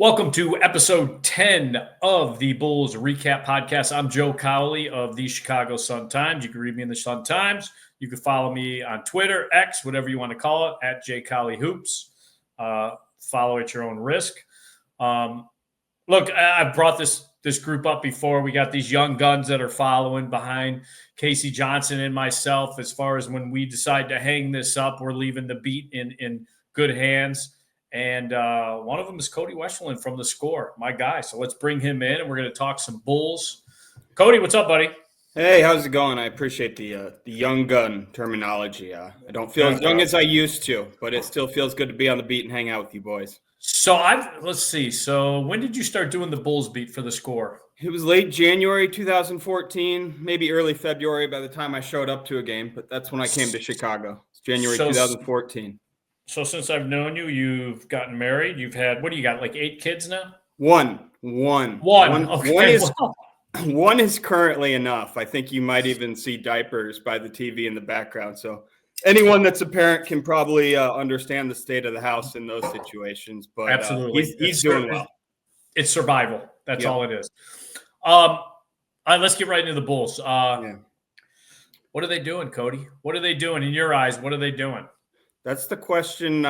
Welcome to episode 10 of the Bulls REKAP Podcast. I'm Joe Cowley of the Chicago Sun-Times. You can read me in the Sun-Times. You can follow me on Twitter, X, whatever you want to call it, at JCowleyHoops. Follow at your own risk. Look, I've brought this group up before. We got these young guns that are following behind Casey Johnson and myself. As far as when we decide to hang this up, we're leaving the beat in good hands. And one of them is Cody Westerlund from The Score, my guy. So let's bring him in, and we're going to talk some Bulls. Cody, what's up, buddy? Hey, how's it going? I appreciate the young gun terminology. I don't feel as young as I used to, but it still feels good to be on the beat and hang out with you boys. So let's see. So when did you start doing the Bulls beat for The Score? It was late January 2014, maybe early February by the time I showed up to a game, but that's when I came to Chicago. It's January 2014. So since I've known you, you've gotten married. You've had, what do you got, like 8 kids now? One. Okay. One is currently enough. I think you might even see diapers by the TV in the background. So anyone that's a parent can probably understand the state of the house in those situations. But absolutely, he's doing well. It's survival. That's all it is. All right, let's get right into the Bulls. What are they doing, Cody? What are they doing in your eyes? What are they doing? That's the question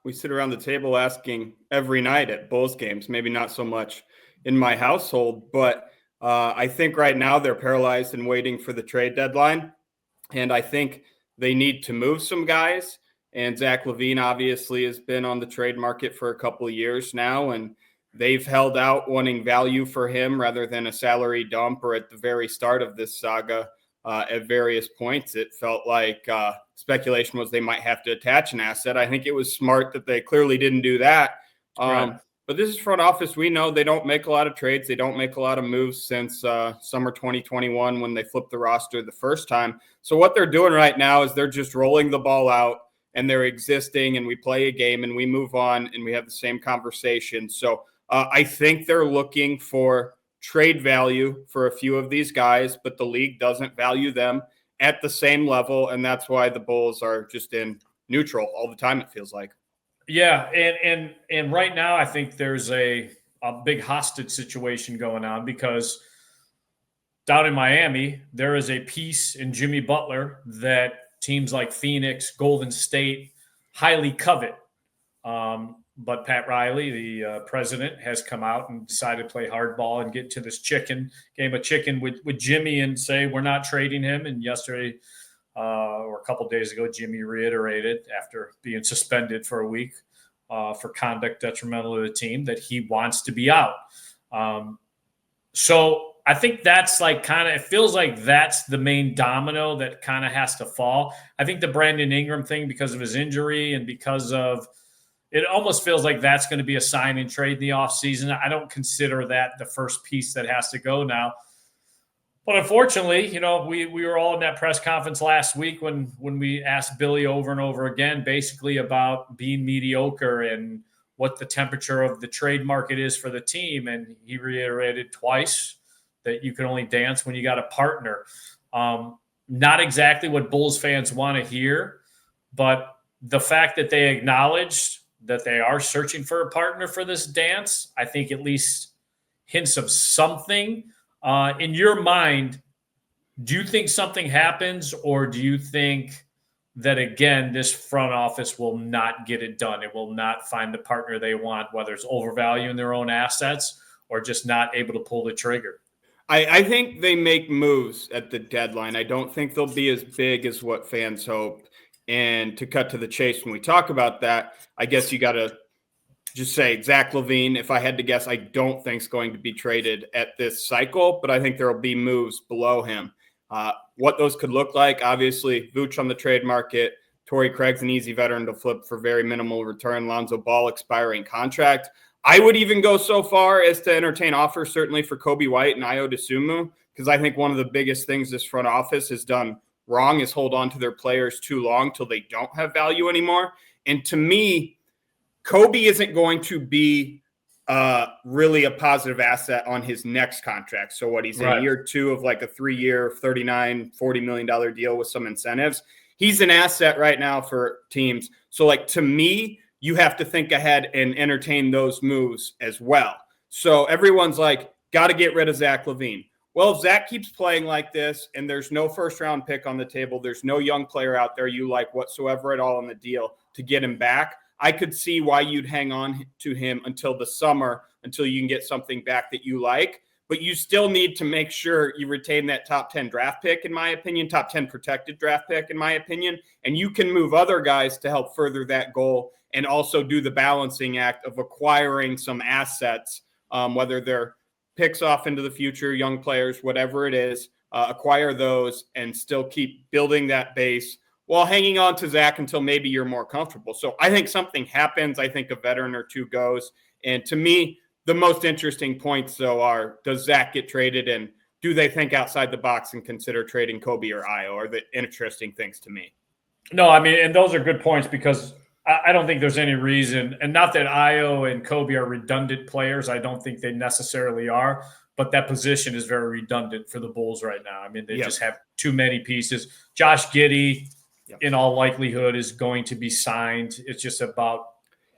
we sit around the table asking every night at Bulls games. Maybe not so much in my household, but I think right now they're paralyzed and waiting for the trade deadline. And I think they need to move some guys. And Zach LaVine obviously has been on the trade market for a couple of years now, and they've held out wanting value for him rather than a salary dump, or at the very start of this saga. At various points, it felt like speculation was they might have to attach an asset. I think it was smart that they clearly didn't do that. Right. But this is front office. We know they don't make a lot of trades. They don't make a lot of moves since summer 2021 when they flipped the roster the first time. So what they're doing right now is they're just rolling the ball out, and they're existing, and we play a game and we move on and we have the same conversation. So I think they're looking for trade value for a few of these guys, but the league doesn't value them at the same level, and that's why the Bulls are just in neutral all the time, it feels like. Yeah, and right now I think there's a big hostage situation going on, because down in Miami there is a piece in Jimmy Butler that teams like Phoenix, Golden State highly covet. But Pat Riley, the president, has come out and decided to play hardball and get to this game of chicken with Jimmy and say, we're not trading him. And yesterday or a couple of days ago, Jimmy reiterated, after being suspended for a week for conduct detrimental to the team, that he wants to be out. So I think that's it feels like that's the main domino that kind of has to fall. I think the Brandon Ingram thing, because of his injury and because of – it almost feels like that's going to be a sign and trade in the offseason. I don't consider that the first piece that has to go now. But unfortunately, we were all in that press conference last week when we asked Billy over and over again, basically about being mediocre and what the temperature of the trade market is for the team. And he reiterated twice that you can only dance when you got a partner. Not exactly what Bulls fans want to hear, but the fact that they acknowledged that they are searching for a partner for this dance, I think at least hints of something. In your mind, do you think something happens, or do you think that, again, this front office will not get it done? It will not find the partner they want, whether it's overvaluing their own assets or just not able to pull the trigger? I think they make moves at the deadline. I don't think they'll be as big as what fans hope. And to cut to the chase, when we talk about that, I guess you got to just say Zach LaVine, if I had to guess, I don't think is going to be traded at this cycle, but I think there will be moves below him. What those could look like, obviously, Vooch on the trade market, Torrey Craig's an easy veteran to flip for very minimal return, Lonzo Ball expiring contract. I would even go so far as to entertain offers, certainly for Kobe White and Ayo Dosunmu, because I think one of the biggest things this front office has done wrong is hold on to their players too long till they don't have value anymore. And to me, Kobe isn't going to be really a positive asset on his next contract. So what, he's in year 2 of like a 3-year, $39-40 million deal with some incentives. He's an asset right now for teams. So to me, you have to think ahead and entertain those moves as well. So everyone's like, got to get rid of Zach LaVine. Well, if Zach keeps playing like this and there's no first-round pick on the table, there's no young player out there you like whatsoever at all in the deal to get him back, I could see why you'd hang on to him until the summer, until you can get something back that you like. But you still need to make sure you retain that top 10 draft pick, in my opinion, top 10 protected draft pick, in my opinion. And you can move other guys to help further that goal and also do the balancing act of acquiring some assets, whether they're picks off into the future, young players, whatever it is, acquire those and still keep building that base while hanging on to Zach until maybe you're more comfortable. So I think something happens. I think a veteran or two goes. And to me, the most interesting points, though, are does Zach get traded and do they think outside the box and consider trading Kobe or Io are the interesting things to me. No, I mean, and those are good points because I don't think there's any reason, and not that Io and Kobe are redundant players. I don't think they necessarily are, but that position is very redundant for the Bulls right now. I mean, they just have too many pieces. Josh Giddey, in all likelihood, is going to be signed. It's just about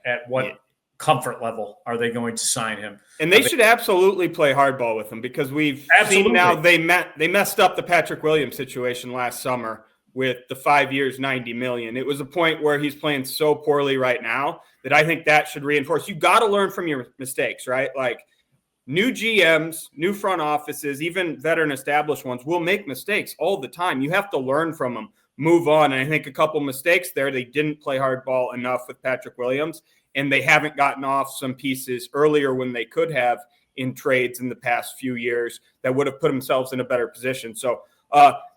at what comfort level are they going to sign him. And they should absolutely play hardball with him because we've seen now they messed up the Patrick Williams situation last summer with the 5 years, $90 million. It was a point where he's playing so poorly right now that I think that should reinforce. You got to learn from your mistakes, right? Like new GMs, new front offices, even veteran established ones will make mistakes all the time. You have to learn from them, move on. And I think a couple mistakes there, they didn't play hardball enough with Patrick Williams, and they haven't gotten off some pieces earlier when they could have in trades in the past few years that would have put themselves in a better position. So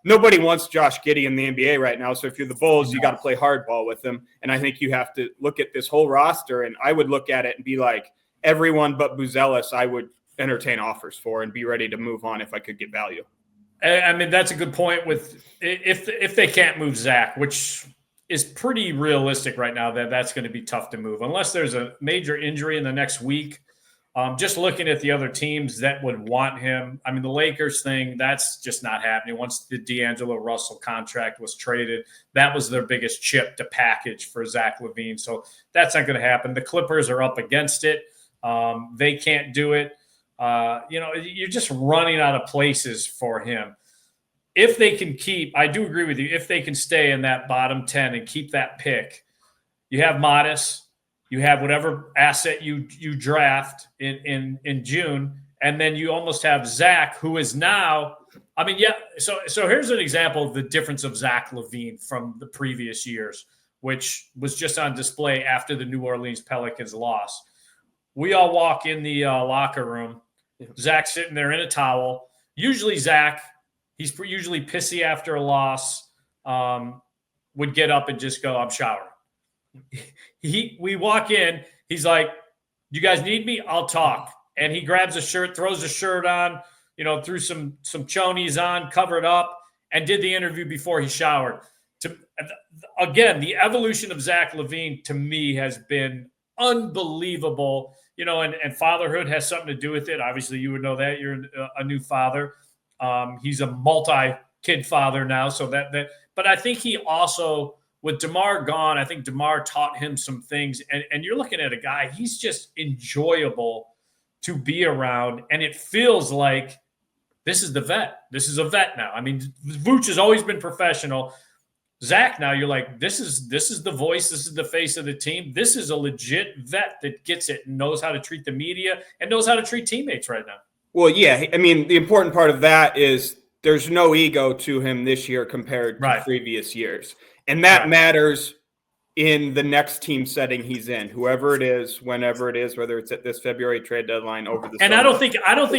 nobody wants Josh Giddey in the NBA right now. So if you're the Bulls, you got to play hardball with them. And I think you have to look at this whole roster. And I would look at it and be like, everyone but Buzelis, I would entertain offers for and be ready to move on if I could get value. I mean, that's a good point with if they can't move Zach, which is pretty realistic right now that's going to be tough to move unless there's a major injury in the next week. Just looking at the other teams that would want him. I mean, the Lakers thing, that's just not happening. Once the D'Angelo Russell contract was traded, that was their biggest chip to package for Zach LaVine. So that's not going to happen. The Clippers are up against it. They can't do it. You're just running out of places for him. If they can keep, I do agree with you, if they can stay in that bottom 10 and keep that pick, you have Modest. You have whatever asset you draft in June, and then you almost have Zach, who is now – I mean, yeah, so here's an example of the difference of Zach LaVine from the previous years, which was just on display after the New Orleans Pelicans loss. We all walk in the locker room. Zach's sitting there in a towel. Usually Zach, he's usually pissy after a loss, would get up and just go, I'm showering. We walk in, he's like, you guys need me? I'll talk. And he grabs a shirt, throws a shirt on, threw some chonies on, covered up, and did the interview before he showered. Again, the evolution of Zach LaVine to me has been unbelievable, and fatherhood has something to do with it. Obviously, you would know that. You're a new father. He's a multi-kid father now. So but I think he also, with DeMar gone, I think DeMar taught him some things. And you're looking at a guy, he's just enjoyable to be around. And it feels like this is the vet. This is a vet now. I mean, Vooch has always been professional. Zach, now you're like, this is the voice. This is the face of the team. This is a legit vet that gets it and knows how to treat the media and knows how to treat teammates right now. Well, yeah. I mean, the important part of that is there's no ego to him this year compared to previous years. And that matters in the next team setting he's in, whoever it is, whenever it is, whether it's at this February trade deadline over the summer. And I don't think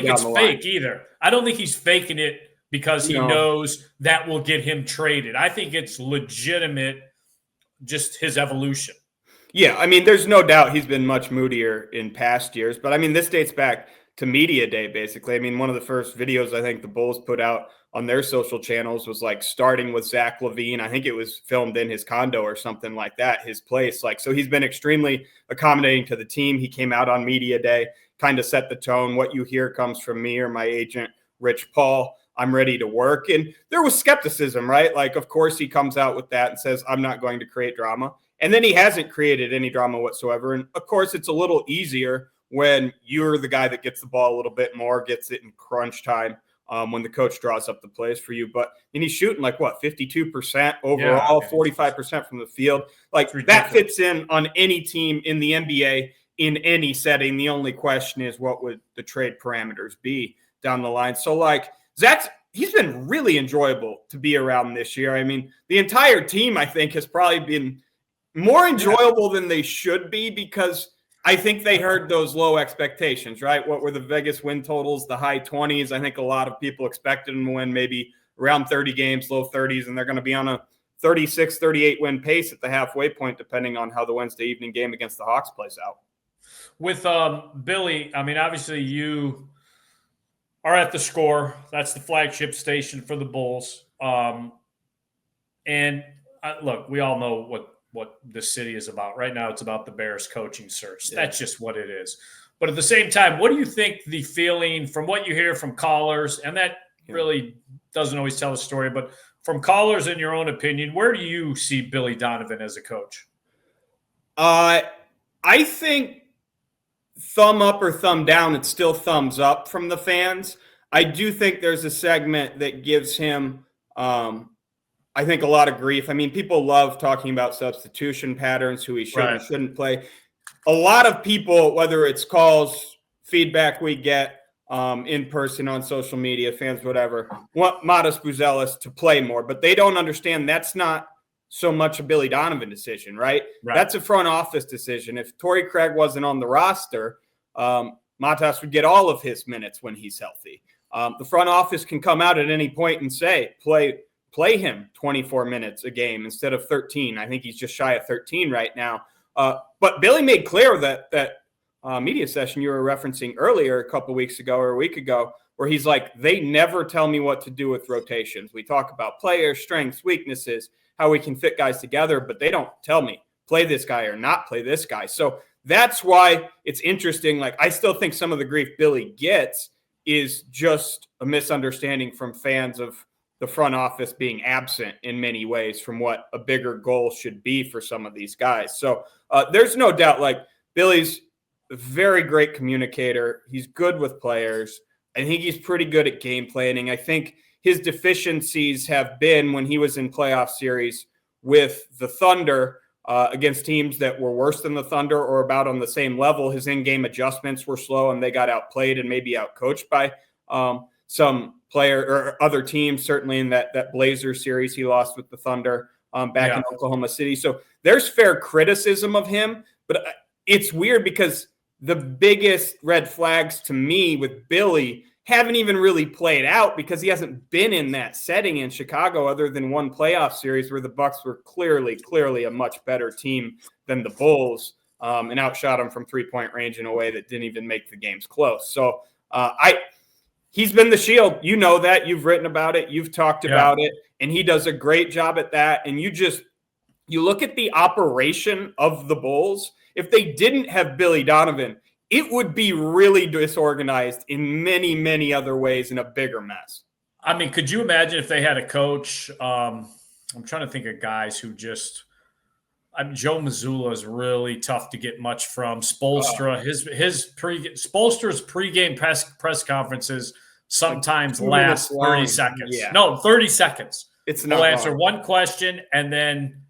it's fake either. I don't think he's faking it because he knows that will get him traded. I think it's legitimate, just his evolution. Yeah, I mean, there's no doubt he's been much moodier in past years. But, I mean, this dates back to media day, basically. I mean, one of the first videos I think the Bulls put out on their social channels was like starting with Zach LaVine. I think it was filmed in his condo or something like that, his place. So he's been extremely accommodating to the team. He came out on media day, kind of set the tone. What you hear comes from me or my agent, Rich Paul. I'm ready to work. And there was skepticism, right? Like, of course, he comes out with that and says, I'm not going to create drama. And then he hasn't created any drama whatsoever. And of course, it's a little easier when you're the guy that gets the ball a little bit more, gets it in crunch time, when the coach draws up the plays for you. But and he's shooting 52% overall, 45% from the field. That fits in on any team in the NBA in any setting. The only question is, what would the trade parameters be down the line? So he's been really enjoyable to be around this year. I mean, the entire team, I think, has probably been more enjoyable than they should be, because I think they heard those low expectations, right? What were the Vegas win totals? The high 20s. I think a lot of people expected them to win maybe around 30 games, low 30s, and they're going to be on a 36, 38 win pace at the halfway point, depending on how the Wednesday evening game against the Hawks plays out. With Billy, I mean, obviously you are at the Score. That's the flagship station for the Bulls. And look, we all know what the city is about. Right now, it's about the Bears coaching search. Yeah. That's just what it is. But at the same time, what do you think the feeling from what you hear from callers, and that really doesn't always tell a story, but from callers, in your own opinion, where do you see Billy Donovan as a coach? I think thumb up or thumb down, it's still thumbs up from the fans. I do think there's a segment that gives him, I think, a lot of grief. I mean, people love talking about substitution patterns, who he should and shouldn't play. A lot of people, whether it's calls, feedback we get in person on social media, fans, whatever, want Matas Buzelis to play more, but they don't understand that's not so much a Billy Donovan decision, right? That's a front office decision. If Torrey Craig wasn't on the roster, Matas would get all of his minutes when he's healthy. The front office can come out at any point and say, play him 24 minutes a game instead of 13. I think he's just shy of 13 right now. But Billy made clear that media session you were referencing earlier a couple weeks ago or a week ago, where he's like, they never tell me what to do with rotations. We talk about players, strengths, weaknesses, how we can fit guys together, but they don't tell me play this guy or not play this guy. So that's why it's interesting. I still think some of the grief Billy gets is just a misunderstanding from fans of the front office being absent in many ways from what a bigger goal should be for some of these guys. So there's no doubt, Billy's a very great communicator. He's good with players. I think he's pretty good at game planning. I think his deficiencies have been when he was in playoff series with the Thunder against teams that were worse than the Thunder or about on the same level. His in-game adjustments were slow and they got outplayed and maybe outcoached by some player or other teams, certainly in that Blazers series he lost with the Thunder back in Oklahoma City. So there's fair criticism of him, but it's weird because the biggest red flags to me with Billy haven't even really played out because he hasn't been in that setting in Chicago other than one playoff series where the Bucks were clearly a much better team than the Bulls and outshot them from three-point range in a way that didn't even make the games close. So he's been the shield. You know that. You've written about it. You've talked about it. And he does a great job at that. And you look at the operation of the Bulls. If they didn't have Billy Donovan, it would be really disorganized in many, many other ways and a bigger mess. I mean, could you imagine if they had a coach? I'm trying to think of guys who just Joe Mazzulla is really tough to get much from. Spoelstra, Spoelstra's pregame press conferences sometimes last 30 seconds. Yeah. No, 30 seconds. He'll answer one question and then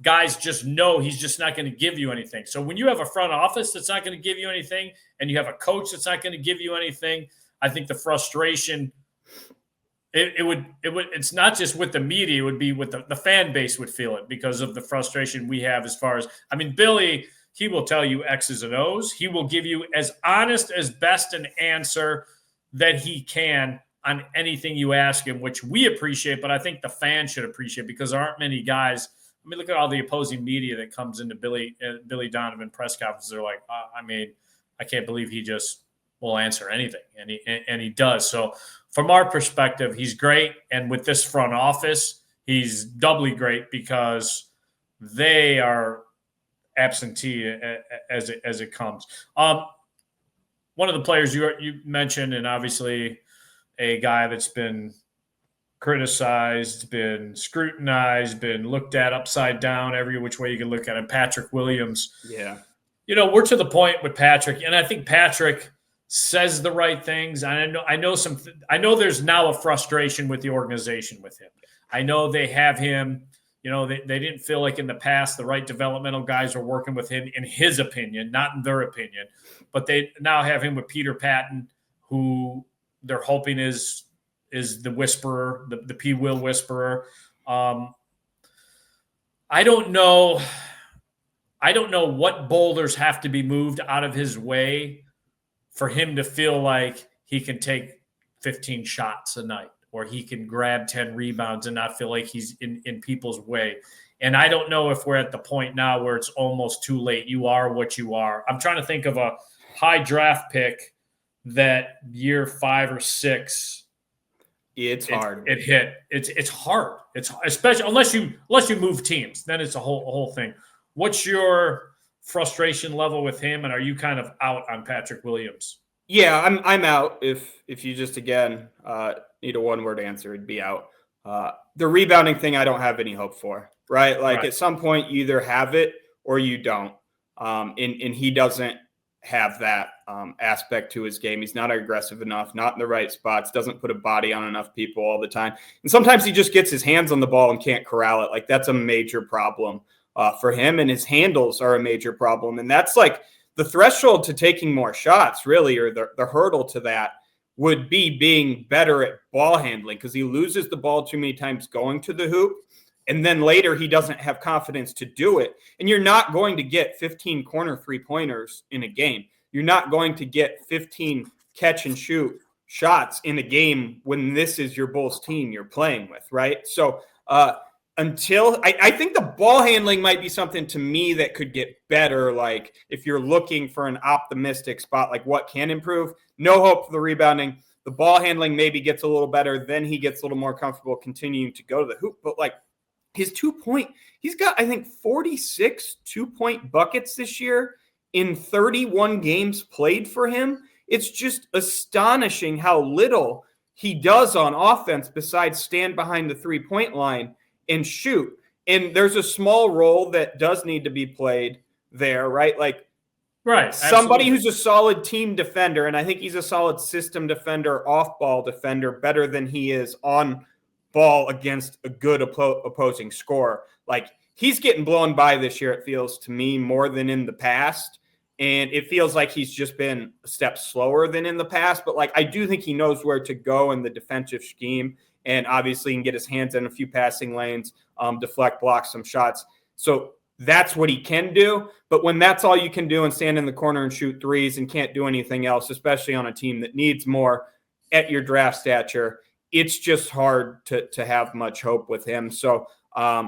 guys just know he's just not going to give you anything. So when you have a front office that's not going to give you anything and you have a coach that's not going to give you anything, I think the frustration it's not just with the media, it would be with the fan base would feel it because of the frustration we have as far as, I mean, Billy, he will tell you X's and O's. He will give you as honest as best an answer that he can on anything you ask him, which we appreciate, but I think the fans should appreciate because there aren't many guys. I mean, look at all the opposing media that comes into Billy Donovan press conferences. They're like, I mean, I can't believe he just will answer anything, and he does. So from our perspective, he's great, and with this front office, he's doubly great because they are absentee as it comes. One of the players you mentioned, and obviously a guy that's been criticized, been scrutinized, been looked at upside down every which way you can look at him. Patrick Williams. Yeah. We're to the point with Patrick, and I think Patrick says the right things. I know there's now a frustration with the organization with him. I know they have him, they didn't feel like in the past the right developmental guys were working with him, in his opinion, not in their opinion. But they now have him with Peter Patton, who they're hoping is the whisperer, the P. Will whisperer. I don't know what boulders have to be moved out of his way for him to feel like he can take 15 shots a night, or he can grab 10 rebounds and not feel like he's in people's way. And I don't know if we're at the point now where it's almost too late. You are what you are. I'm trying to think of a high draft pick that year 5 or 6. It's hard. It hit. It's hard. It's especially unless you move teams, then it's a whole thing. What's your frustration level with him, and are you kind of out on Patrick Williams? Yeah, I'm out. If you just again need a one-word answer, it'd be out. The rebounding thing, I don't have any hope for. Right, like at some point you either have it or you don't. And he doesn't have that aspect to his game. He's not aggressive enough, not in the right spots, doesn't put a body on enough people all the time. And sometimes he just gets his hands on the ball and can't corral it. Like that's a major problem for him, and his handles are a major problem. And that's like the threshold to taking more shots, really, or the hurdle to that would be being better at ball handling, because he loses the ball too many times going to the hoop. And then later he doesn't have confidence to do it. And you're not going to get 15 corner three-pointers in a game. You're not going to get 15 catch and shoot shots in a game when this is your Bulls team you're playing with, right? So until I think the ball handling might be something to me that could get better. Like if you're looking for an optimistic spot, like what can improve, no hope for the rebounding. The ball handling maybe gets a little better. Then he gets a little more comfortable continuing to go to the hoop. But like, his 2-point, he's got, I think, 46 2-point buckets this year in 31 games played for him. It's just astonishing how little he does on offense besides stand behind the 3-point line and shoot. And there's a small role that does need to be played there, right? Like, right, somebody who's a solid team defender, and I think he's a solid system defender, off-ball defender, better than he is on ball against a good opposing scorer. Like he's getting blown by this year, it feels to me, more than in the past. And it feels like he's just been a step slower than in the past. But like, I do think he knows where to go in the defensive scheme, and obviously can get his hands in a few passing lanes, deflect, block some shots. So that's what he can do. But when that's all you can do and stand in the corner and shoot threes and can't do anything else, especially on a team that needs more at your draft stature, it's just hard to have much hope with him. So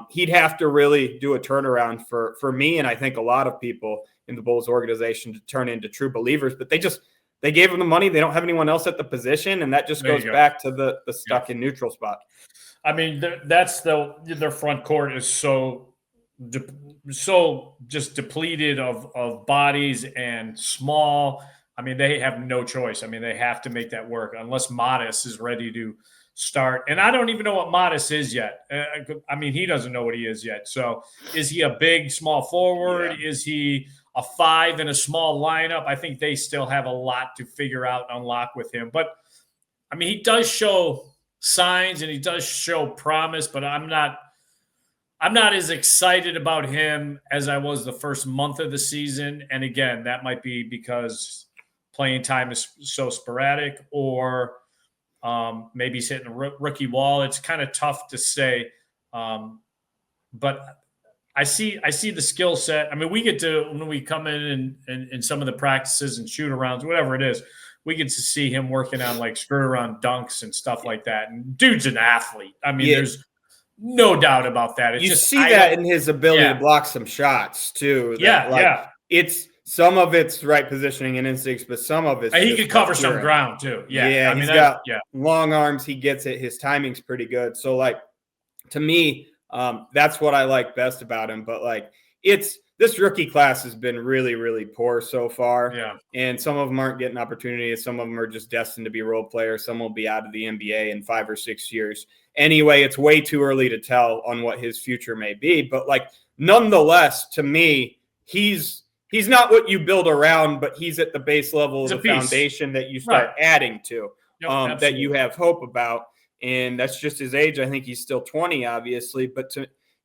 he'd have to really do a turnaround for me, and I think a lot of people in the Bulls organization, to turn into true believers. But they gave him the money. They don't have anyone else at the position, and that just goes back to the stuck in neutral spot. I mean, their front court is so just depleted of bodies and small. I mean, they have no choice. I mean, they have to make that work unless Modest is ready to start. And I don't even know what Modest is yet. I mean, he doesn't know what he is yet. So is he a big, small forward? Yeah. Is he a 5 in a small lineup? I think they still have a lot to figure out and unlock with him. But, I mean, he does show signs and he does show promise, but I'm not as excited about him as I was the first month of the season. And again, that might be because playing time is so sporadic, or maybe he's hitting a rookie wall. It's kind of tough to say. But I see the skill set. I mean, we get to, when we come in some of the practices and shoot arounds, whatever it is, we get to see him working on like screw around dunks and stuff like that. And dude's an athlete. I mean, there's no doubt about that. It's see that in his ability to block some shots too. It's some of it's right positioning and instincts, but some of it's he could cover some ground too. I mean, he's got long arms. He gets it. His timing's pretty good. So like, to me, that's what I like best about him. But like, this rookie class has been really, really poor so far. Yeah. And some of them aren't getting opportunities. Some of them are just destined to be role players. Some will be out of the NBA in 5 or 6 years. anyway, it's way too early to tell on what his future may be. But like, nonetheless, to me, he's not what you build around, but he's at the base level of the foundation that you start adding to, that you have hope about. And that's just his age. I think he's still 20, obviously, but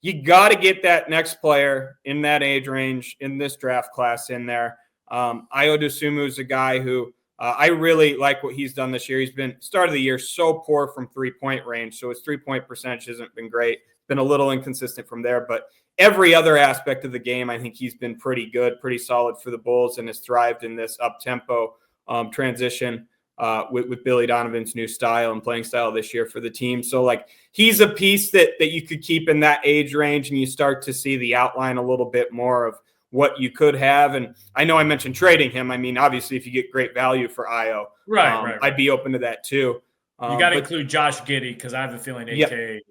you got to get that next player in that age range in this draft class in there. Ayo Dosunmu is a guy who I really like what he's done this year. He's been start of the year so poor from 3-point range. So his 3-point percentage hasn't been great, been a little inconsistent from there, but every other aspect of the game, I think he's been pretty good, pretty solid for the Bulls, and has thrived in this up-tempo transition with Billy Donovan's new style and playing style this year for the team. So like, he's a piece that you could keep in that age range, and you start to see the outline a little bit more of what you could have. And I know I mentioned trading him. I mean, obviously, if you get great value for Ayo, I'd be open to that too. You got to include Josh Giddey, because I have a feeling AK,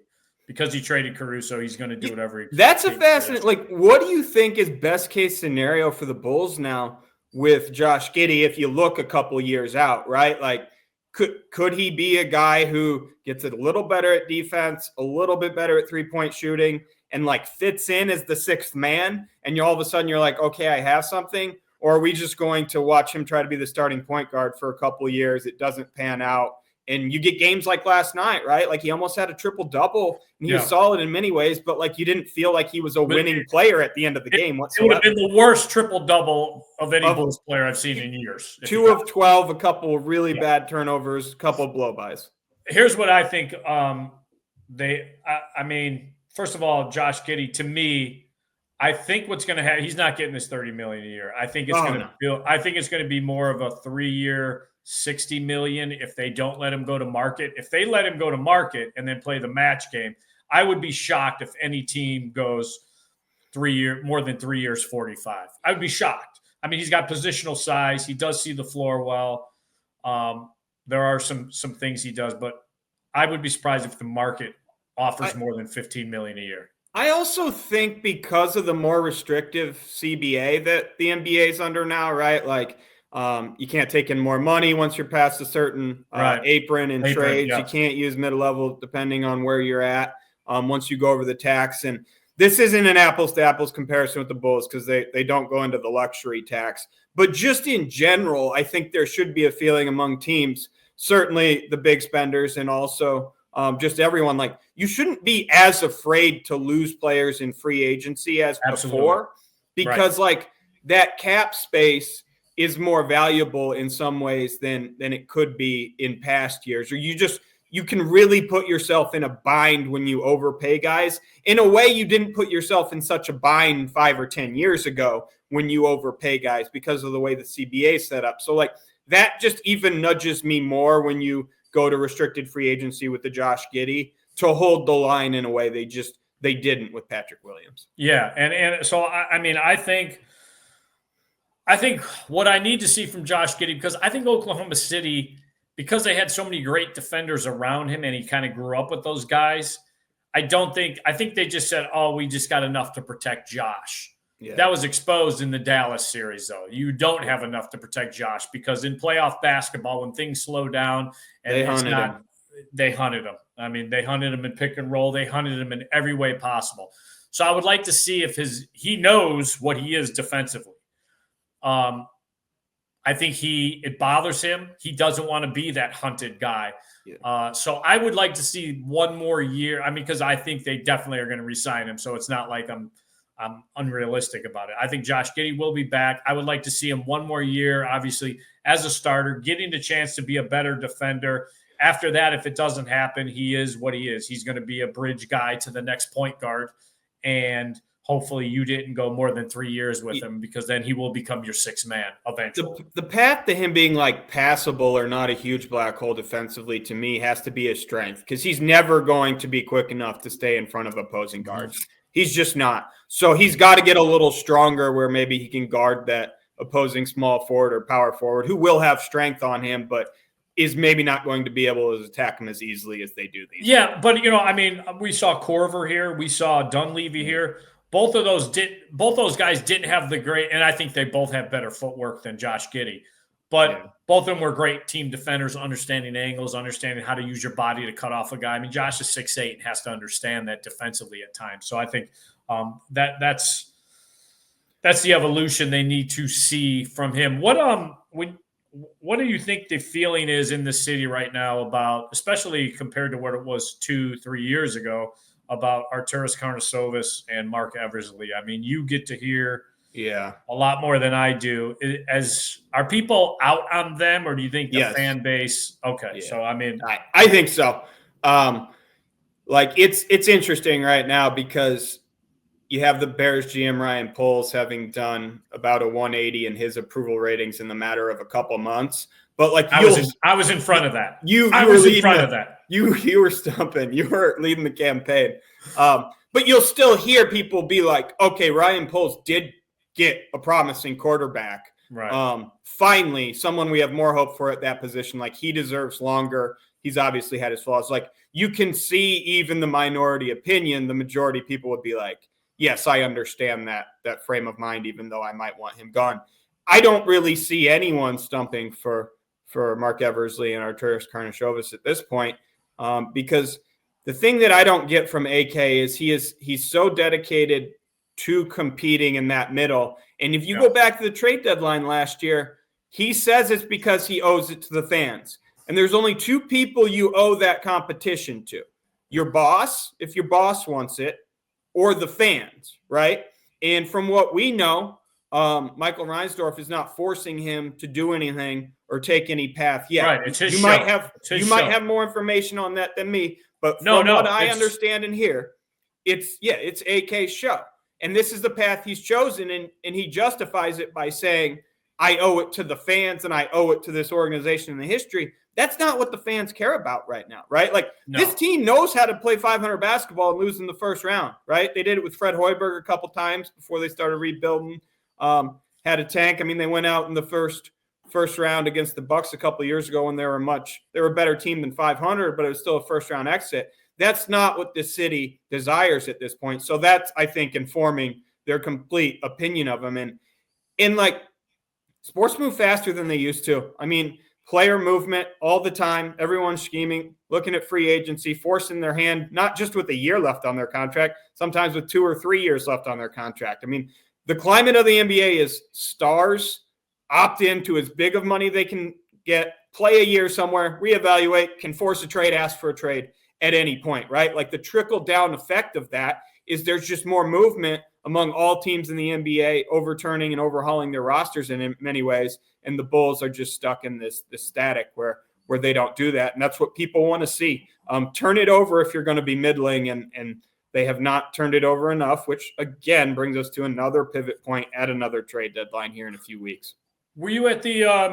because he traded Caruso, he's going to do whatever. That's a fascinating. Like, what do you think is best case scenario for the Bulls now with Josh Giddey? If you look a couple years out, right? Like, could he be a guy who gets a little better at defense, a little bit better at 3-point shooting, and like fits in as the sixth man, and you're all of a sudden you're like, okay, I have something? Or are we just going to watch him try to be the starting point guard for a couple of years? It doesn't pan out, and you get games like last night, right? Like, he almost had a triple-double, and he was solid in many ways, but like, you didn't feel like he was a winning player at the end of the game whatsoever. It would have been the worst triple-double of any Bulls player I've seen in years. 2 of 12, a couple of really bad turnovers, a couple of blow-bys. Here's what I think. I mean, first of all, Josh Giddey, to me, I think what's going to happen, he's not getting this $30 million a year. I think it's going to be more of a 3-year, $60 million if they don't let him go to market. If they let him go to market and then play the match game, I would be shocked if any team goes more than 3 years, 45. I would be shocked. I mean, he's got positional size. He does see the floor well. There are some things he does, but I would be surprised if the market offers more than $15 million a year. I also think because of the more restrictive CBA that the NBA is under now, right? Like, you can't take in more money once you're past a certain apron and trades. You can't use mid-level depending on where you're at once you go over the tax. And this isn't an apples-to-apples comparison with the Bulls because they don't go into the luxury tax. But just in general, I think there should be a feeling among teams, certainly the big spenders and also just everyone, like, you shouldn't be as afraid to lose players in free agency as before, because like, that cap space is more valuable in some ways than it could be in past years. Or you can really put yourself in a bind when you overpay guys in a way you didn't put yourself in such a bind 5 or 10 years ago when you overpay guys because of the way the CBA is set up. So like, that just even nudges me more when you go to restricted free agency with the Josh Giddey to hold the line in a way they didn't with Patrick Williams. Yeah. And so, I mean, I think what I need to see from Josh Giddey, because I think Oklahoma City, because they had so many great defenders around him and he kind of grew up with those guys, I think they just said, oh, we just got enough to protect Josh. Yeah. That was exposed in the Dallas series, though. You don't have enough to protect Josh because in playoff basketball, when things slow down, and they hunted him. I mean, they hunted him in pick and roll. They hunted him in every way possible. So I would like to see if he knows what he is defensively. I think it bothers him. He doesn't want to be that hunted guy. Yeah. So I would like to see one more year. I mean, because I think they definitely are going to re-sign him. So it's not like I'm unrealistic about it. I think Josh Giddey will be back. I would like to see him one more year, obviously, as a starter, getting the chance to be a better defender. After that, if it doesn't happen, he is what he is. He's going to be a bridge guy to the next point guard. And hopefully you didn't go more than 3 years with him, because then he will become your sixth man eventually. The path to him being like passable or not a huge black hole defensively, to me, has to be a strength, because he's never going to be quick enough to stay in front of opposing guards. He's just not. So he's got to get a little stronger where maybe he can guard that opposing small forward or power forward who will have strength on him, but is maybe not going to be able to attack him as easily as they do these days. But I mean, we saw Corver here, we saw Dunleavy here. Both those guys didn't have the great, and I think they both have better footwork than Josh Giddey. But both of them were great team defenders, understanding angles, understanding how to use your body to cut off a guy. I mean, Josh is 6'8" and has to understand that defensively at times. So I think that's the evolution they need to see from him. What do you think the feeling is in the city right now about, especially compared to what it was 2-3 years ago, about Arturas Karnisovas and Mark Eversley? I mean, you get to hear a lot more than I do. Are people out on them, or do you think the fan base? Okay, yeah. So I mean, I think so. It's interesting right now because you have the Bears GM Ryan Poles having done about a 180 in his approval ratings in the matter of a couple months. But I was in front of that. You were stumping. You were leading the campaign. But you'll still hear people be like, okay, Ryan Poles did get a promising quarterback. Right. Finally, someone we have more hope for at that position. Like, he deserves longer. He's obviously had his flaws. Like, you can see even the minority opinion, the majority of people would be like, yes, I understand that frame of mind, even though I might want him gone. I don't really see anyone stumping for Mark Eversley and Arturas Karnisovas at this point, because the thing that I don't get from AK is he's so dedicated to competing in that middle. And if you go back to the trade deadline last year, he says it's because he owes it to the fans. And there's only two people you owe that competition to: your boss, if your boss wants it, or the fans, right? And from what we know, Michael Reinsdorf is not forcing him to do anything or take any path yet. Right, it's his you show. Might have more information on that than me, but from what I understand and hear, it's AK's show. And this is the path he's chosen, and he justifies it by saying, I owe it to the fans and I owe it to this organization and the history. That's not what the fans care about right now, right? This team knows how to play 500 basketball and lose in the first round, right? They did it with Fred Hoiberg a couple times before they started rebuilding. Had a tank. I mean, they went out in the first round against the Bucks a couple of years ago when they were a better team than 500, but it was still a first round exit. That's not what the city desires at this point. So that's, I think, informing their complete opinion of him. And sports move faster than they used to. I mean, player movement all the time, everyone's scheming, looking at free agency, forcing their hand, not just with a year left on their contract, sometimes with 2 or 3 years left on their contract. I mean, the climate of the NBA is stars opt into as big of money they can get, play a year somewhere, reevaluate, can force a trade, ask for a trade at any point, right? Like, the trickle-down effect of that is there's just more movement among all teams in the NBA, overturning and overhauling their rosters in many ways, and the Bulls are just stuck in this static where they don't do that, and that's what people want to see. Turn it over if you're going to be middling, and they have not turned it over enough, which, again, brings us to another pivot point at another trade deadline here in a few weeks. Were you at the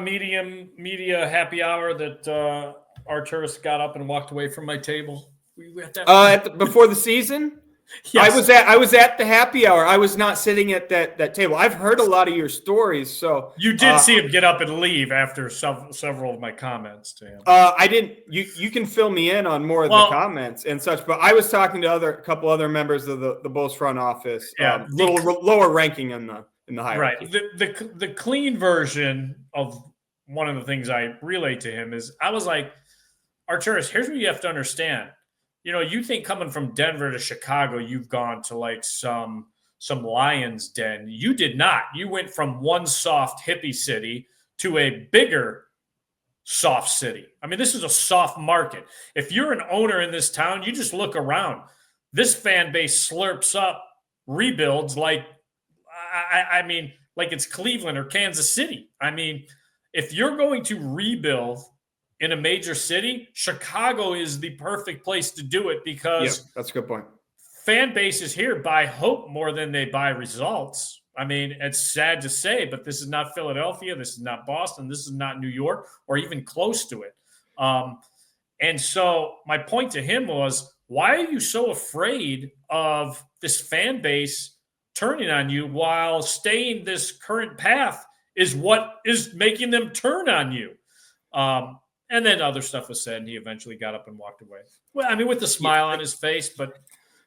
media happy hour that Arturas got up and walked away from my table? Were you at that? Before the season? Yes. I was at the happy hour. I was not sitting at that table. I've heard a lot of your stories, so you did see him get up and leave after several of my comments to him. I didn't. You can fill me in on more of the comments and such, but I was talking to a couple other members of the Bulls front office. Little lower ranking in the hierarchy. Right. The clean version of one of the things I relayed to him is, I was like, Arturas, here's what you have to understand. You know, you think coming from Denver to Chicago, you've gone to some lion's den. You did not. You went from one soft hippie city to a bigger soft city. I mean, this is a soft market. If you're an owner in this town, you just look around. This fan base slurps up rebuilds like it's Cleveland or Kansas City. I mean, if you're going to rebuild in a major city, Chicago is the perfect place to do it, because that's a good point. Fan bases here buy hope more than they buy results. I mean, it's sad to say, but this is not Philadelphia. This is not Boston. This is not New York, or even close to it. And so my point to him was, why are you so afraid of this fan base turning on you, while staying this current path is what is making them turn on you? And then other stuff was said, and he eventually got up and walked away. Well, I mean, with a smile on his face, but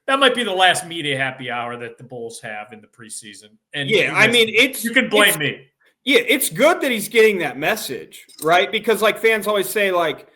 that might be the last media happy hour that the Bulls have in the preseason. And you can blame me. Yeah, it's good that he's getting that message, right? Because like fans always say, like,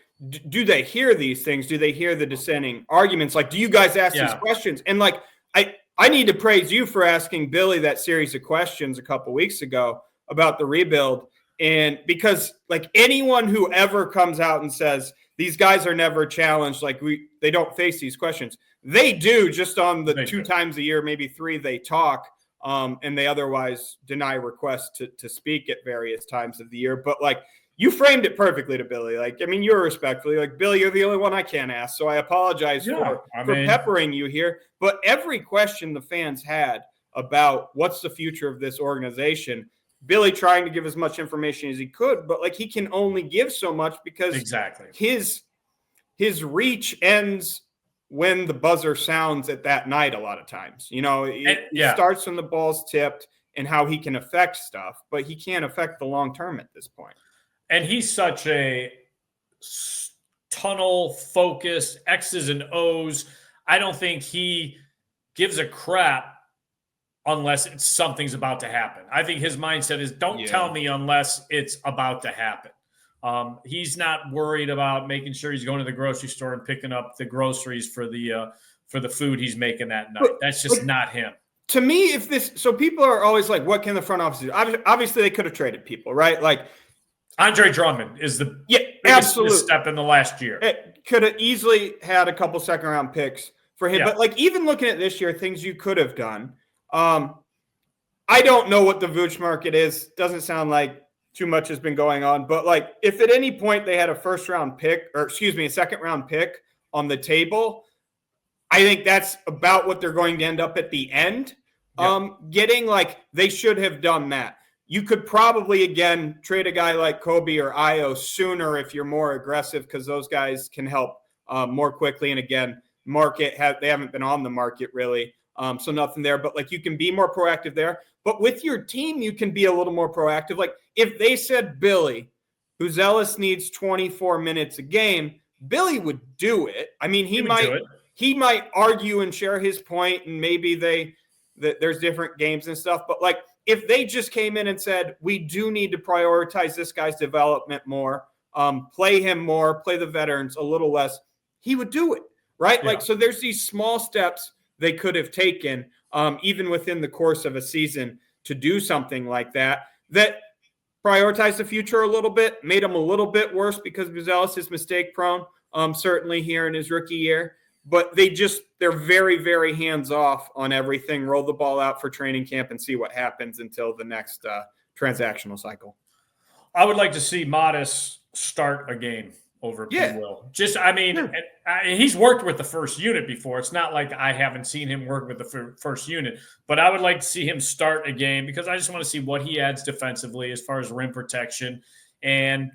do they hear these things? Do they hear the dissenting arguments? Like, do you guys ask these questions? And like, I need to praise you for asking Billy that series of questions a couple weeks ago about the rebuild. And because like anyone who ever comes out and says these guys are never challenged, like they don't face these questions, they do just on the two times a year, maybe three, they talk. And they otherwise deny requests to speak at various times of the year. But like you framed it perfectly to Billy. Like, I mean, you're respectfully like, Billy, you're the only one I can't ask. So I apologize for peppering you here. But every question the fans had about what's the future of this organization, Billy trying to give as much information as he could, but like he can only give so much because his reach ends when the buzzer sounds at that night a lot of times. You know, it starts when the ball's tipped and how he can affect stuff, but he can't affect the long term at this point. And he's such a tunnel focused X's and O's. I don't think he gives a crap unless something's about to happen. I think his mindset is don't tell me unless it's about to happen. He's not worried about making sure he's going to the grocery store and picking up the groceries for the food he's making that night. That's just not him. To me, so people are always like, what can the front office do? Obviously, they could have traded people, right? Like Andre Drummond is the biggest step in the last year. It could have easily had a couple second round picks for him. Yeah. But like even looking at this year, things you could have done. I don't know what the Vooch market is. Doesn't sound like too much has been going on, but like if at any point they had a second round pick on the table, I think that's about what they're going to end up at the end. Getting like they should have done that. You could probably again trade a guy like Kobe or Io sooner if you're more aggressive because those guys can help more quickly. And again, they haven't been on the market really. So nothing there, but like you can be more proactive there. But with your team, you can be a little more proactive. Like if they said Billy, Buzelis needs 24 minutes a game, Billy would do it. I mean, he might argue and share his point, and maybe there's different games and stuff. But like if they just came in and said, we do need to prioritize this guy's development more, play him more, play the veterans a little less, he would do it, right? Yeah. Like so there's these small steps they could have taken even within the course of a season to do something like that prioritized the future a little bit, made him a little bit worse because Buzelis is mistake prone, certainly here in his rookie year. But they're very, very hands off on everything, roll the ball out for training camp and see what happens until the next transactional cycle. I would like to see Modest start a game over P. Will. He's worked with the first unit before. It's not like I haven't seen him work with the first unit, but I would like to see him start a game because I just want to see what he adds defensively as far as rim protection. And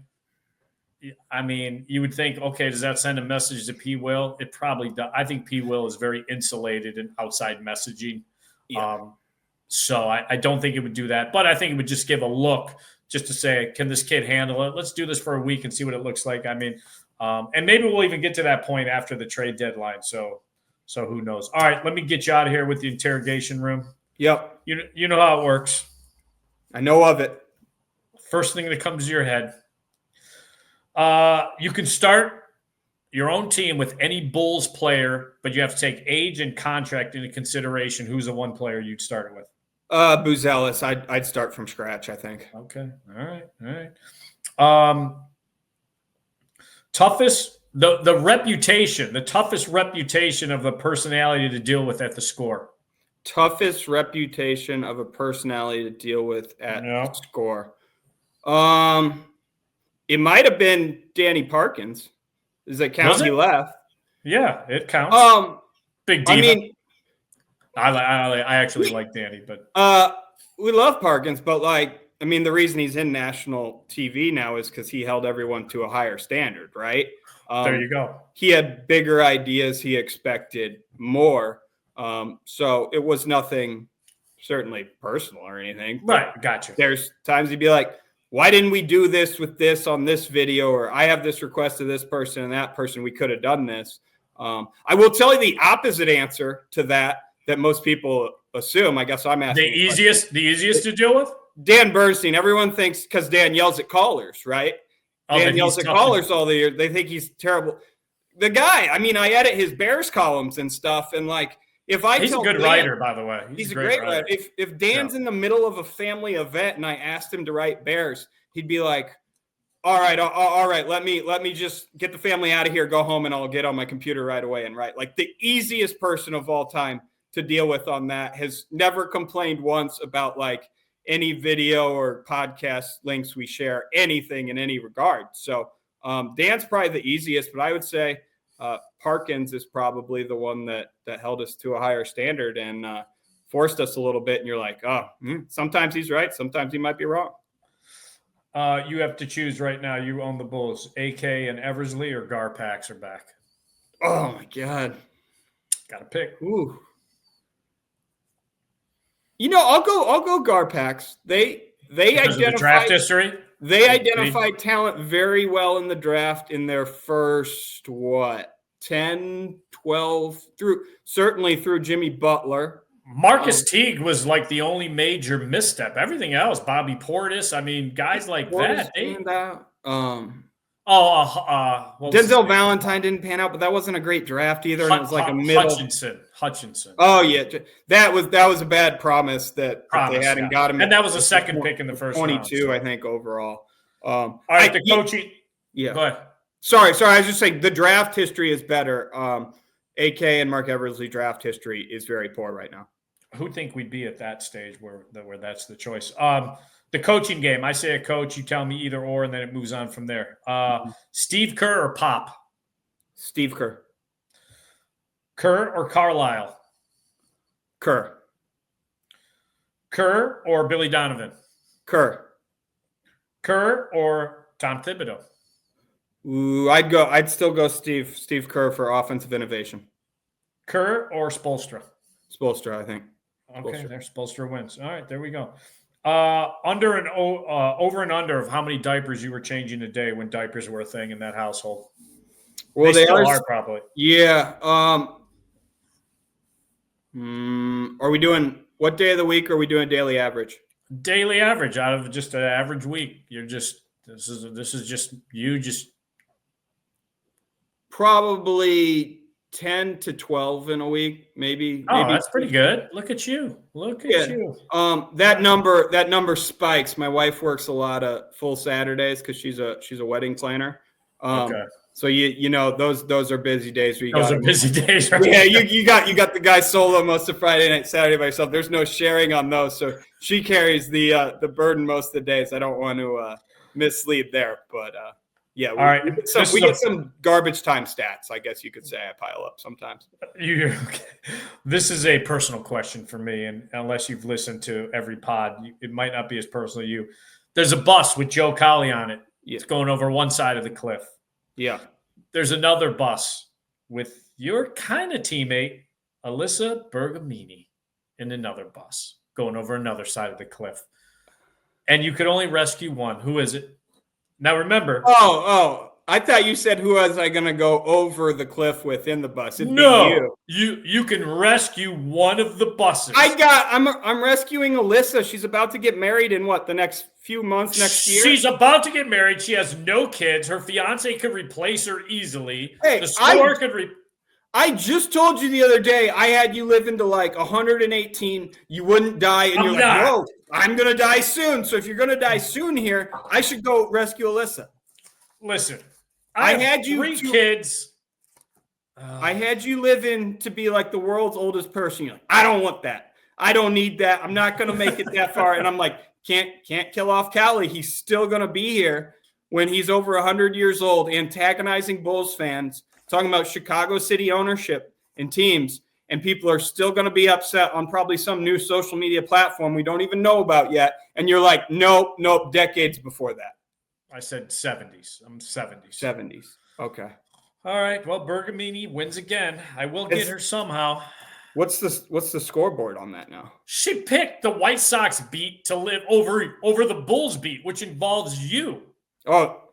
I mean, you would think, okay, does that send a message to P. Will? It probably does. I think P. Will is very insulated in outside messaging. Yeah. So I don't think it would do that, but I think it would just give a look just to say, can this kid handle it? Let's do this for a week and see what it looks like. I mean, and maybe we'll even get to that point after the trade deadline. So who knows? All right, let me get you out of here with the interrogation room. Yep. You know how it works. I know of it. First thing that comes to your head. You can start your own team with any Bulls player, but you have to take age and contract into consideration. Who's the one player you'd start it with? Buzelis. I'd start from scratch, I think. Okay. All right. Toughest the reputation, the toughest reputation of a personality to deal with at the Score. Toughest reputation of a personality to deal with at the Score. It might have been Danny Parkins. Does that count? He left. Yeah, it counts. Big diva. I mean, I actually like Danny, but we love Parkins, but like, I mean, the reason he's in national TV now is because he held everyone to a higher standard, right? There you go. He had bigger ideas. He expected more. So it was nothing certainly personal or anything. Right. Gotcha. There's times he'd be like, why didn't we do this with this on this video? Or I have this request to this person and that person. We could have done this. I will tell you the opposite answer to that most people assume. I guess I'm asking the easiest to deal with. Dan Bernstein, everyone thinks because Dan yells at callers, right? Dan yells at callers all the year. They think he's terrible. The guy, I mean, I edit his Bears columns and stuff, and like if I he's a good writer, by the way. He's a great writer. If Dan's in the middle of a family event and I asked him to write Bears, he'd be like, all right. Let me just get the family out of here, go home, and I'll get on my computer right away and write. Like the easiest person of all time to deal with on that, has never complained once about like any video or podcast links we share, anything in any regard. So Dan's probably the easiest, but I would say Parkins is probably the one that held us to a higher standard and forced us a little bit. And you're like, sometimes he's right, sometimes he might be wrong. You have to choose right now. You own the Bulls. AK and Eversley or Garpax are back. Oh my God. Got to pick. Ooh. You know, I'll go Garpax. They identified the draft history. They identified talent very well in the draft in their first 10, 12 through Jimmy Butler. Marcus Teague was like the only major misstep. Everything else, Bobby Portis. I mean, guys like that. Denzel Valentine didn't pan out, but that wasn't a great draft either. And it was like a middle. Hutchinson. Oh yeah, that was a bad promise that they hadn't got him. And that was a second pick in the first 22, round, I think overall. All right, the coaching. Yeah. Go ahead. Sorry. I was just saying the draft history is better. AK and Mark Eversley draft history is very poor right now. Who'd think we'd be at that stage where that's the choice? The coaching game. I say a coach, you tell me either or, and then it moves on from there. Steve Kerr or Pop? Steve Kerr. Kerr or Carlisle? Kerr. Kerr or Billy Donovan? Kerr. Kerr or Tom Thibodeau? Ooh, I'd still go Steve Kerr for offensive innovation. Kerr or Spoelstra? Spoelstra, I think. Okay, there Spoelstra wins. All right, there we go. Over and under of how many diapers you were changing a day when diapers were a thing in that household. Well, they still are probably. Yeah. Are we doing what day of the week are we doing daily average? Daily average out of just an average week. This is just you probably 10 to 12 in a week, maybe. Maybe that's pretty good. Look at you. You. That number spikes. My wife works a lot of full Saturdays because she's a wedding planner. Okay. So you know those are busy days. Those are busy days. Right? Yeah, you got the guy solo most of Friday night, Saturday by yourself. There's no sharing on those, so she carries the burden most of the days. I don't want to mislead there, but yeah. All right. We get some garbage time stats, I guess you could say. I pile up sometimes. Okay. This is a personal question for me, and unless you've listened to every pod, it might not be as personal to you. There's a bus with Joe Cowley on it. Yeah. It's going over one side of the cliff. Yeah. There's another bus with your kind of teammate, Alyssa Bergamini, in another bus going over another side of the cliff. And you could only rescue one. Who is it? Now, remember. Oh, I thought you said who was I going to go over the cliff with in the bus? No, you can rescue one of the buses. I'm rescuing Alyssa. She's about to get married in the next few months, next year? She's about to get married. She has no kids. Her fiance could replace her easily. Hey, I just told you the other day I had you live into like 118. You wouldn't die, and you're like, whoa, I'm going to die soon. So if you're going to die soon here, I should go rescue Alyssa. Listen, I had three kids. I had you live in to be like the world's oldest person. You're like, I don't want that. I don't need that. I'm not going to make it that far. And I'm like, can't kill off Cowley. He's still going to be here when he's over 100 years old, antagonizing Bulls fans, talking about Chicago City ownership and teams. And people are still going to be upset on probably some new social media platform we don't even know about yet. And you're like, nope, decades before that. I said 70s. I'm 70s. 70s. Okay. All right. Well, Bergamini wins again. I will get her somehow. What's the scoreboard on that now? She picked the White Sox beat to live over the Bulls beat, which involves you. Oh,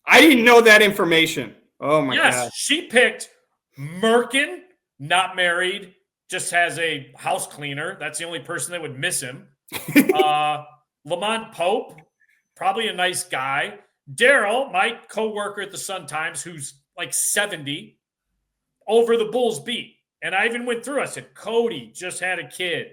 I didn't know that information. Oh my God. Yes, she picked Merkin, not married, just has a house cleaner. That's the only person that would miss him. Lamont Pope, probably a nice guy. Daryl, my coworker at the Sun-Times, who's like 70, over the Bulls beat. And I even went through. I said, Cody just had a kid.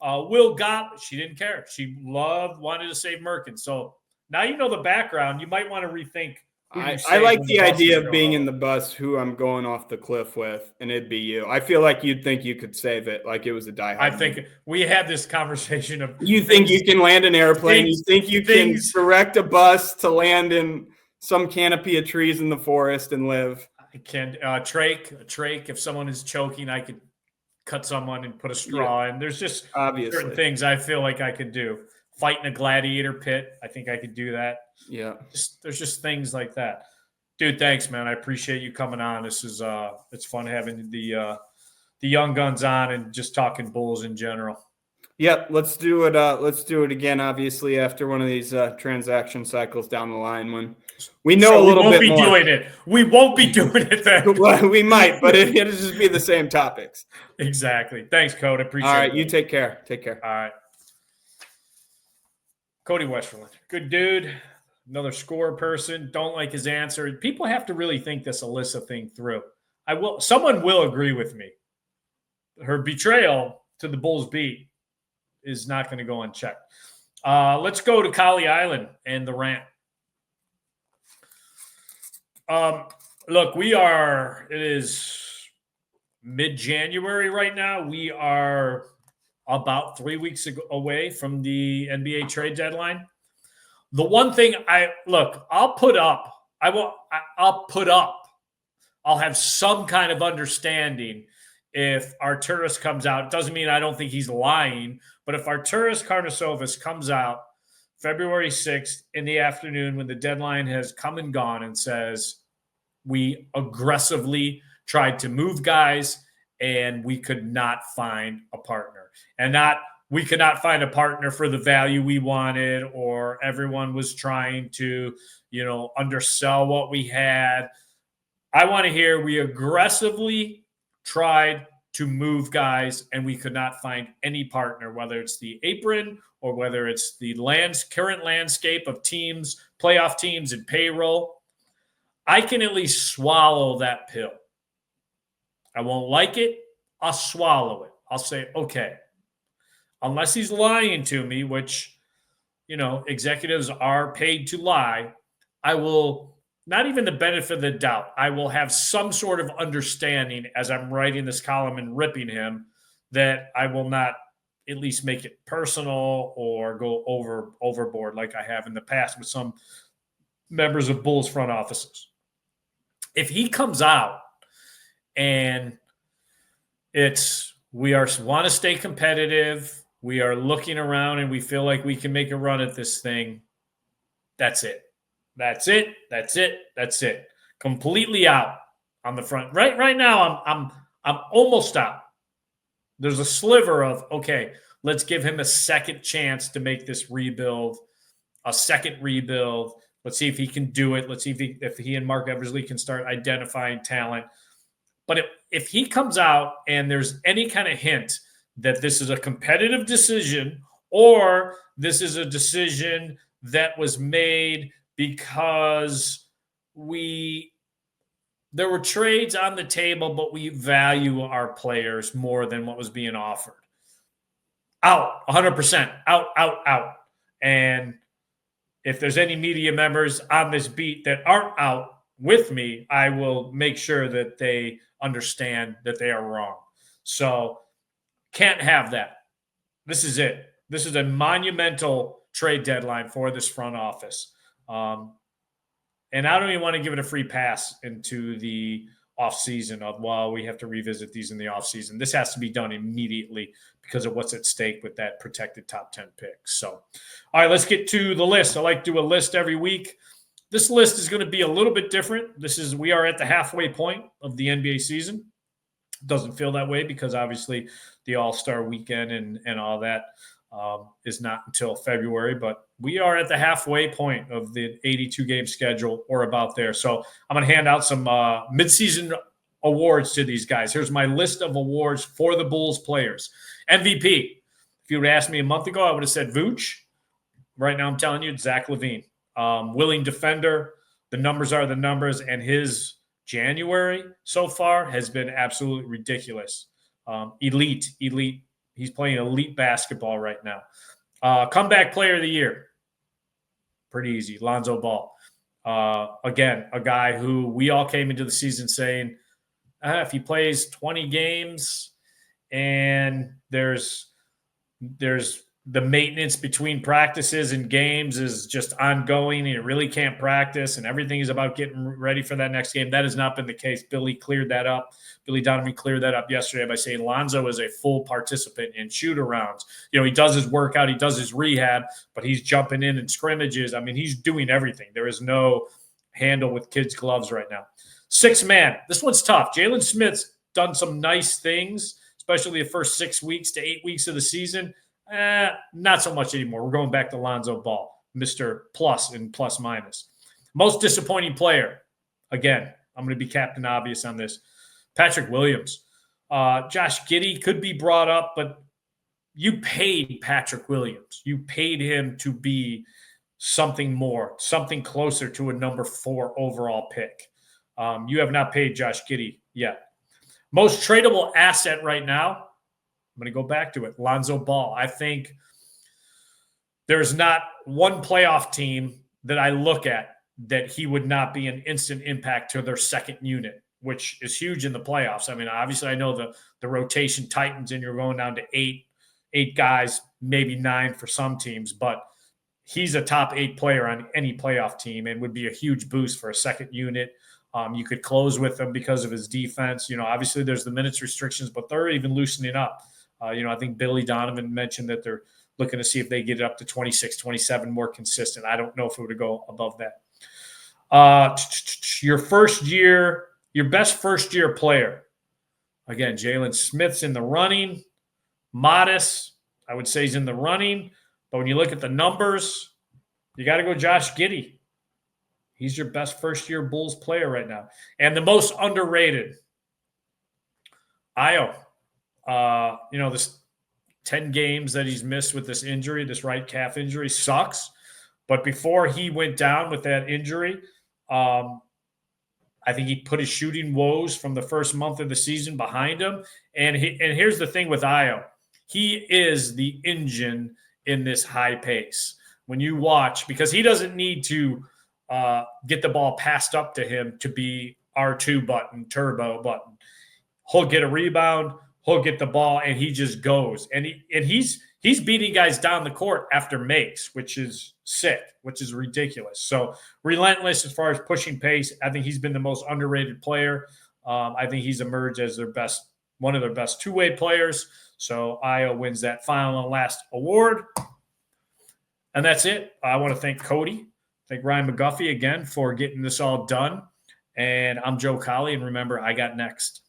Will Gott, she didn't care. She wanted to save Merkin. So now you know the background. You might want to rethink. I like the idea of being in the bus who I'm going off the cliff with, and it'd be you. I feel like you'd think you could save it, like it was a diehard. I think we had this conversation of you think you can land an airplane. You think you can direct a bus to land in some canopy of trees in the forest and live. I can trach. If someone is choking, I could cut someone and put a straw in. There's just certain things I feel like I could do. Fight in a gladiator pit. I think I could do that. Yeah. There's just things like that. Dude, thanks, man. I appreciate you coming on. This is it's fun having the young guns on and just talking Bulls in general. Yep, let's do it. Let's do it again. Obviously, after one of these transaction cycles down the line, when we know a little bit more. We won't be doing it then. Well, we might, but it'll just be the same topics. Exactly. Thanks, Cody. Appreciate it. All right, you take care. Take care. All right. Cody Westerlund, good dude. Another score person. Don't like his answer. People have to really think this Alyssa thing through. Someone will agree with me. Her betrayal to the Bulls beat is not going to go unchecked. Let's go to Cowley Island and the rant. Look, it is mid-January right now. We are about 3 weeks away from the NBA trade deadline. The one thing I'll put up. I'll have some kind of understanding if Arturas comes out. It doesn't mean I don't think he's lying, but if Arturas Karnisovas comes out February 6th in the afternoon when the deadline has come and gone and says, we aggressively tried to move guys and we could not find a partner. And we could not find a partner for the value we wanted, or everyone was trying to, undersell what we had. I want to hear we aggressively tried to move guys and we could not find any partner, whether it's the apron or whether it's the current landscape of teams, playoff teams and payroll. I can at least swallow that pill. I won't like it. I'll swallow it. I'll say, okay, unless he's lying to me, which, executives are paid to lie, I will not even the benefit of the doubt. I will have some sort of understanding as I'm writing this column and ripping him that I will not at least make it personal or go overboard like I have in the past with some members of Bulls front offices. If he comes out and we want to stay competitive, we are looking around and we feel like we can make a run at this thing, that's it. That's it. Completely out on the front. Right now, I'm almost out. There's a sliver of, okay, let's give him a second chance to make this rebuild, a second rebuild. Let's see if he can do it. Let's see if he and Mark Eversley can start identifying talent. But if he comes out and there's any kind of hint that this is a competitive decision or this is a decision that was made because there were trades on the table, but we value our players more than what was being offered. Out, 100%. Out. And if there's any media members on this beat that aren't out with me, I will make sure that they understand that they are wrong. So can't have that. This is it. This is a monumental trade deadline for this front office. And I don't even want to give it a free pass into the offseason of, well, we have to revisit these in the offseason. This has to be done immediately because of what's at stake with that protected top 10 pick. So, all right, let's get to the list. I like to do a list every week. This list is going to be a little bit different. We are at the halfway point of the NBA season. It doesn't feel that way because obviously the All-Star weekend and all that is not until February, but we are at the halfway point of the 82-game schedule or about there. So I'm going to hand out some midseason awards to these guys. Here's my list of awards for the Bulls players. MVP. If you would have asked me a month ago, I would have said Vooch. right now, I'm telling you, it's Zach LaVine. Willing defender. The numbers are the numbers, and his January so far has been absolutely ridiculous. Elite. He's playing elite basketball right now. Comeback player of the year. Pretty easy. Lonzo Ball. Again, a guy who we all came into the season saying, if he plays 20 games and there's the maintenance between practices and games is just ongoing and you really can't practice and everything is about getting ready for that next game. That has not been the case. Billy cleared that up. Billy Donovan cleared that up yesterday by saying Lonzo is a full participant in shoot-arounds. He does his workout, he does his rehab, but he's jumping in scrimmages. I mean, he's doing everything. There is no handle with kids' gloves right now. Sixth man. This one's tough. Jalen Smith's done some nice things, especially the first 6 weeks to 8 weeks of the season. Not so much anymore. We're going back to Lonzo Ball, Mr. Plus and plus minus. Most disappointing player. Again, I'm going to be Captain Obvious on this. Patrick Williams. Josh Giddey could be brought up, but you paid Patrick Williams. You paid him to be something more, something closer to a number 4 overall pick. You have not paid Josh Giddey yet. Most tradable asset right now, I'm going to go back to it. Lonzo Ball. I think there's not one playoff team that I look at that he would not be an instant impact to their second unit, which is huge in the playoffs. I mean, obviously, I know the rotation tightens and you're going down to eight guys, maybe 9 for some teams, but he's a top 8 player on any playoff team and would be a huge boost for a second unit. You could close with him because of his defense. Obviously, there's the minutes restrictions, but they're even loosening up. I think Billy Donovan mentioned that they're looking to see if they get it up to 26, 27, more consistent. I don't know if it would go above that. Your best first-year player. Again, Jalen Smith's in the running. Modest, I would say he's in the running. But when you look at the numbers, you got to go Josh Giddey. He's your best first-year Bulls player right now. And the most underrated, Ayo. This 10 games that he's missed with this injury, this right calf injury, sucks. But before he went down with that injury, I think he put his shooting woes from the first month of the season behind him. And here's the thing with Ayo. He is the engine in this high pace. When you watch, because he doesn't need to get the ball passed up to him to be R2 button, turbo button. He'll get a rebound. He'll get the ball, and he just goes. And he's beating guys down the court after makes, which is sick, which is ridiculous. So relentless as far as pushing pace. I think he's been the most underrated player. I think he's emerged as one of their best two-way players. So Ayo wins that final and last award. And that's it. I want to thank Cody, thank Ryan McGuffey again for getting this all done. And I'm Joe Cowley, and remember, I got next.